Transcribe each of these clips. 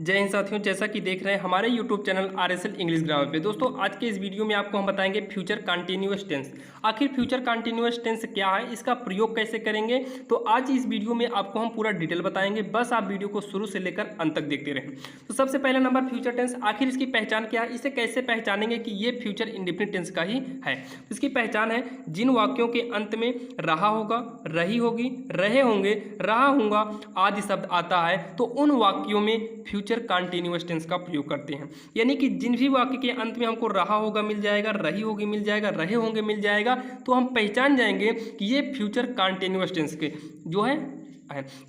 जय हिंद साथियों, जैसा कि देख रहे हैं हमारे YouTube channel RSL English grammar पे। दोस्तों आज के इस वीडियो में आपको हम बताएंगे फ्यूचर कंटिन्यूअस टेंस। आखिर फ्यूचर कंटिन्यूअस टेंस क्या है, इसका प्रयोग कैसे करेंगे, तो आज इस वीडियो में आपको हम पूरा डिटेल बताएंगे। बस आप वीडियो को शुरू से लेकर अंत तक देखते रहें। तो सबसे पहला नंबर फ्यूचर टेंस, आखिर इसकी पहचान क्या है, इसे कैसे पहचानेंगे कि ये फ्यूचर इंडेफिनिट टेंस का ही है। इसकी पहचान है जिन वाक्यों के अंत में रहा होगा, रही होगी, रहे होंगे, रहा होगा आदि शब्द आता है तो उन वाक्यों में फ्यूचर कंटिन्यूअस टेंस का प्रयोग करते हैं। यानी कि जिन भी वाक्य के अंत में हमको रहा होगा मिल जाएगा, रही होगी मिल जाएगा, रहे होंगे मिल जाएगा, तो हम पहचान जाएंगे कि ये फ्यूचर कंटिन्यूअस टेंस के जो है।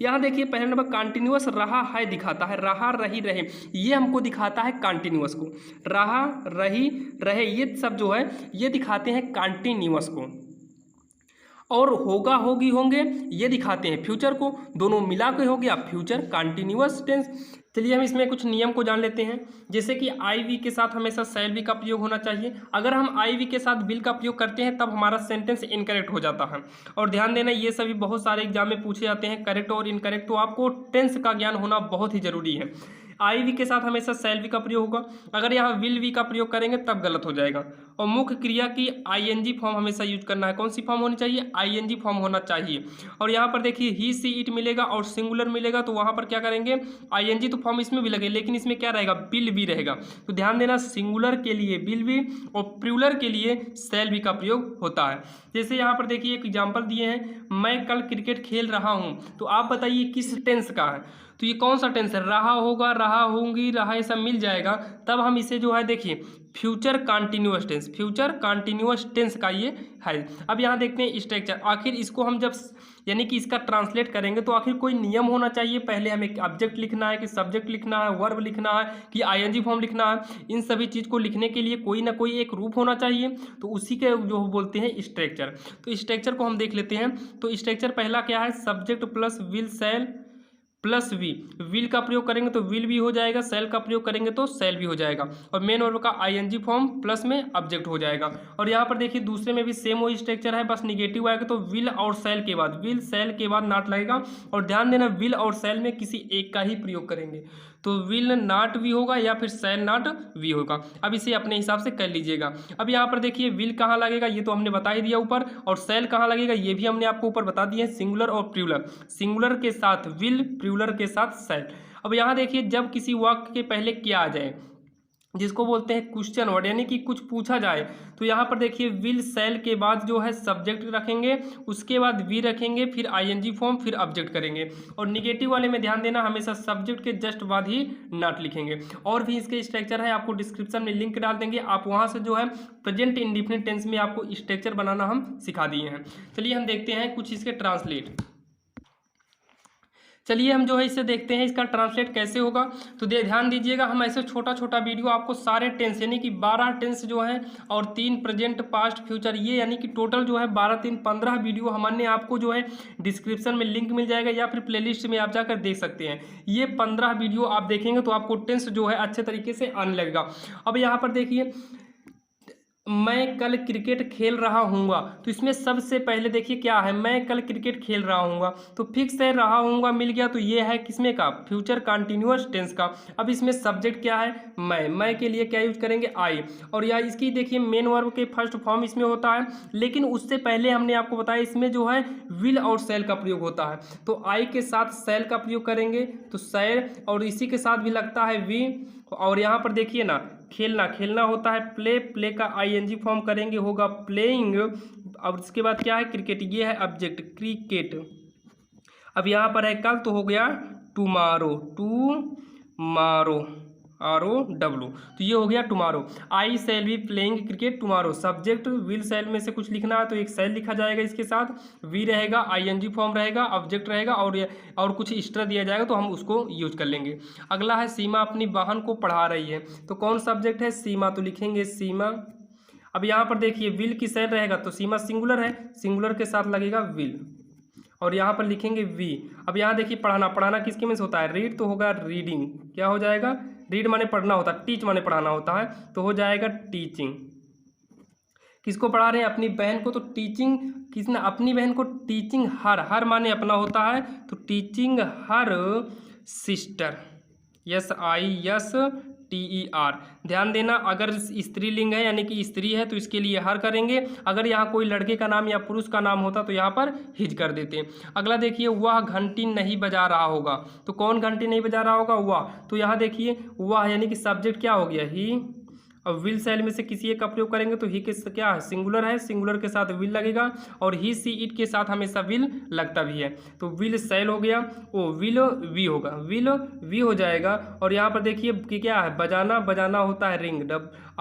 यहाँ देखिए पहला नंबर कंटिन्यूअस रहा है दिखाता है, रहा रही रहे, ये हमको दिखाता है कंटिन्यूअस को। रहा रही रहे ये सब जो है ये दिखाते हैं कंटिन्यूअस को, और होगा होगी होंगे ये दिखाते हैं फ्यूचर को। दोनों मिला के हो गया फ्यूचर कंटिन्यूअस टेंस। चलिए हम इसमें कुछ नियम को जान लेते हैं। जैसे कि आई वी के साथ हमेशा शैल बी का प्रयोग होना चाहिए। अगर हम आई वी के साथ विल का प्रयोग करते हैं तब हमारा सेंटेंस इनकरेक्ट हो जाता है। और ध्यान देना, ये सभी बहुत सारे एग्जाम में पूछे जाते हैं, करेक्ट और इनकरेक्ट, तो आपको टेंस का ज्ञान होना बहुत ही जरूरी है। आई वी के साथ हमेशा शैल वी का प्रयोग होगा। अगर यहाँ विल वी का प्रयोग करेंगे तब गलत हो जाएगा। और मुख्य क्रिया की आईएनजी फॉर्म हमेशा यूज करना है। कौन सी फॉर्म होनी चाहिए? आईएनजी फॉर्म होना चाहिए। और यहाँ पर देखिए ही सी इट मिलेगा और सिंगुलर मिलेगा, तो वहाँ पर क्या करेंगे, आईएनजी तो फॉर्म इसमें भी लगे, लेकिन इसमें क्या रहेगा, विल भी रहेगा। तो ध्यान देना, सिंगुलर के लिए विल भी और प्लूरल के लिए शैल भी का प्रयोग होता है। जैसे यहाँ पर देखिए एक एग्जाम्पल दिए हैं, मैं कल क्रिकेट खेल रहा हूँ, तो आप बताइए किस टेंस का है। तो ये कौन सा टेंस है? रहा होगा, रहा होंगी, रहा, ये सब मिल जाएगा, तब हम इसे जो है देखिए future continuous tense, future continuous tense का ये है। अब यहाँ देखते हैं स्ट्रक्चर। आखिर इसको हम जब यानी कि इसका ट्रांसलेट करेंगे तो आखिर कोई नियम होना चाहिए। पहले हमें ऑब्जेक्ट लिखना है कि सब्जेक्ट लिखना है, वर्ब लिखना है कि आईएनजी फॉर्म लिखना है। इन सभी चीज़ को लिखने के लिए कोई ना कोई एक रूप होना चाहिए, तो उसी के जो बोलते हैं स्ट्रक्चर। तो स्ट्रक्चर को हम देख लेते हैं। तो स्ट्रक्चर पहला क्या है, subject plus will shall plus V. Will का प्रयोग करेंगे तो विल भी हो जाएगा, सेल का प्रयोग करेंगे तो सेल भी हो जाएगा, और मेन वर्ब का आईएनजी फॉर्म प्लस में ऑब्जेक्ट हो जाएगा। और यहाँ पर देखिए दूसरे में भी सेम वही स्ट्रक्चर है, बस निगेटिव आएगा तो विल और सेल के बाद, विल सेल के बाद नॉट लगेगा। और ध्यान देना, विल और सेल में किसी एक का ही प्रयोग करेंगे, तो विल नॉट वी होगा या फिर सेल नॉट वी होगा। अब इसे अपने हिसाब से कर लीजिएगा। अब यहाँ पर देखिए विल कहाँ लगेगा, ये तो हमने बता ही दिया ऊपर, और सेल कहाँ लगेगा ये भी हमने आपको ऊपर बता दिया है, सिंगुलर और प्लूरल। सिंगुलर के साथ विल, प्लूरल के साथ सेल। अब यहाँ देखिए जब किसी वाक्य के पहले क्या आ जाए, जिसको बोलते हैं क्वेश्चन वर्ड, यानी कि कुछ पूछा जाए, तो यहाँ पर देखिए विल सेल के बाद जो है सब्जेक्ट रखेंगे, उसके बाद वी रखेंगे, फिर आईएनजी फॉर्म, फिर ऑब्जेक्ट करेंगे। और निगेटिव वाले में ध्यान देना, हमेशा सब्जेक्ट के जस्ट बाद ही नॉट लिखेंगे। और भी इसके स्ट्रक्चर है, आपको डिस्क्रिप्शन में लिंक डाल देंगे, आप वहाँ से जो है प्रेजेंट इंडिफिनिट टेंस में आपको स्ट्रक्चर बनाना हम सिखा दिए हैं। चलिए हम देखते हैं कुछ इसके ट्रांसलेट। चलिए हम जो है इसे देखते हैं इसका ट्रांसलेट कैसे होगा। तो ध्यान दीजिएगा, हम ऐसे छोटा छोटा वीडियो आपको सारे टेंस यानी कि 12 टेंस जो हैं और 3 प्रेजेंट पास्ट फ्यूचर, ये यानी कि टोटल जो है 12 3 15 वीडियो हमने आपको जो है डिस्क्रिप्शन में लिंक मिल जाएगा या फिर प्लेलिस्ट में आप जाकर देख सकते हैं। ये 15 वीडियो आप देखेंगे तो आपको टेंस जो है अच्छे तरीके से आने लगेगा। अब यहाँ पर देखिए मैं कल क्रिकेट खेल रहा हूँगा, तो इसमें सबसे पहले देखिए क्या है, मैं कल क्रिकेट खेल रहा हूँगा, तो फिक्स है, रहा हूँगा मिल गया, तो ये है किसमें का, फ्यूचर कंटिन्यूअस टेंस का। अब इसमें सब्जेक्ट क्या है, मैं के लिए क्या यूज करेंगे, आई। और या इसकी देखिए मेन वर्ब के फर्स्ट फॉर्म इसमें होता है, लेकिन उससे पहले हमने आपको बताया इसमें जो है विल और सेल का प्रयोग होता है, तो आई के साथ सेल का प्रयोग करेंगे तो सेल, और इसी के साथ भी लगता है वी। और यहाँ पर देखिए ना, खेलना, खेलना होता है प्ले, प्ले का आईएनजी फॉर्म करेंगे होगा प्लेइंग। और उसके बाद क्या है, क्रिकेट, ये है ऑब्जेक्ट क्रिकेट। अब यहाँ पर है कल, तो हो गया टुमारो, टुमारो, ROW, तो ये हो गया tomorrow. I shall be playing cricket tomorrow, subject will shall में से कुछ लिखना है तो एक सेल लिखा जाएगा, इसके साथ वी रहेगा, आईएनजी फॉर्म रहेगा, ऑब्जेक्ट रहेगा, और कुछ एक्स्ट्रा दिया जाएगा तो हम उसको यूज कर लेंगे। अगला है सीमा अपनी बहन को पढ़ा रही है, तो कौन सब्जेक्ट है, सीमा, तो लिखेंगे सीमा। अब यहाँ पर देखिए विल की सेल रहेगा तो सीमा सिंगुलर है, सिंगुलर के साथ लगेगा विल, और यहाँ पर लिखेंगे वी। अब यहाँ देखिए पढ़ाना, पढ़ाना किसके में से होता है, रीड, तो होगा रीडिंग, क्या हो जाएगा, रीड माने पढ़ना होता है, टीच माने पढ़ाना होता है, तो हो जाएगा टीचिंग। किसको पढ़ा रहे हैं, अपनी बहन को, तो टीचिंग, किसने, अपनी बहन को, टीचिंग हर, हर माने अपना होता है, तो टीचिंग हर सिस्टर, SISTER। ध्यान देना, अगर स्त्रीलिंग है यानी कि स्त्री है तो इसके लिए हर करेंगे। अगर यहाँ कोई लड़के का नाम या पुरुष का नाम होता तो यहाँ पर हिज कर देते। अगला देखिए, वह घंटी नहीं बजा रहा होगा। तो कौन घंटी नहीं बजा रहा होगा? वह। तो यहाँ देखिए वह यानी कि सब्जेक्ट क्या हो गया? ही। अब विल सेल में से किसी एक का प्रयोग करेंगे तो ही के क्या है? सिंगुलर है, सिंगुलर के साथ विल लगेगा और ही सी इट के साथ हमेशा विल लगता भी है। तो विल सेल हो गया, ओ विल वी होगा, विल वी हो जाएगा। और यहाँ पर देखिए कि क्या है? बजाना, बजाना होता है रिंग,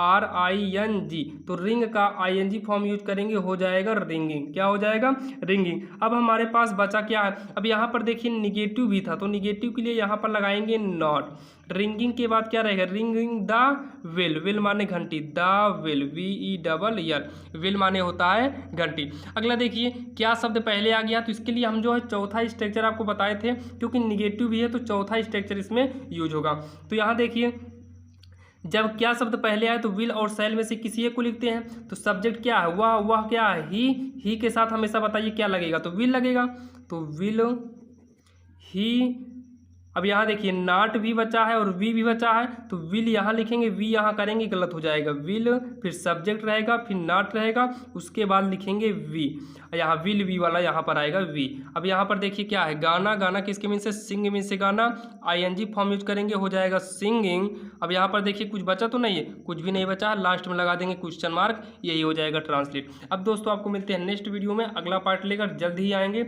RING। तो रिंग का ING फॉर्म यूज करेंगे, हो जाएगा रिंगिंग। क्या हो जाएगा? रिंगिंग। अब हमारे पास बचा क्या है? अब यहाँ पर देखिए निगेटिव भी था, तो निगेटिव के लिए यहाँ पर लगाएंगे नॉट। रिंगिंग के बाद क्या रहेगा? Ringing the will. विल माने घंटी, द विल, VELL। विल माने होता है घंटी। अगला देखिए, क्या शब्द पहले आ गया? तो इसके लिए हम जो है चौथा स्ट्रक्चर आपको बताए थे, क्योंकि निगेटिव भी है तो चौथा स्ट्रक्चर इसमें यूज होगा। तो यहाँ देखिए, जब क्या शब्द पहले आए तो विल और सेल में से किसी एक को लिखते हैं। तो सब्जेक्ट क्या है? वह क्या है? ही के साथ हमेशा बताइए क्या लगेगा? तो विल लगेगा। तो विल ही। अब यहाँ देखिए नॉट भी बचा है और वी भी बचा है, तो विल यहाँ लिखेंगे, वी यहाँ करेंगे, गलत हो जाएगा। विल, फिर सब्जेक्ट रहेगा, फिर नॉट रहेगा, उसके बाद लिखेंगे वी। यहाँ विल वी वाला यहाँ पर आएगा वी। अब यहाँ पर देखिए क्या है? गाना। गाना किसके मीन से? सिंग मीन से गाना, ING फॉर्म यूज करेंगे, हो जाएगा सिंगिंग। अब यहाँ पर देखिए कुछ बचा तो नहीं है? कुछ भी नहीं बचा, लास्ट में लगा देंगे क्वेश्चन मार्क, यही हो जाएगा ट्रांसलेट। अब दोस्तों आपको मिलते हैं नेक्स्ट वीडियो में, अगला पार्ट लेकर जल्द ही आएंगे।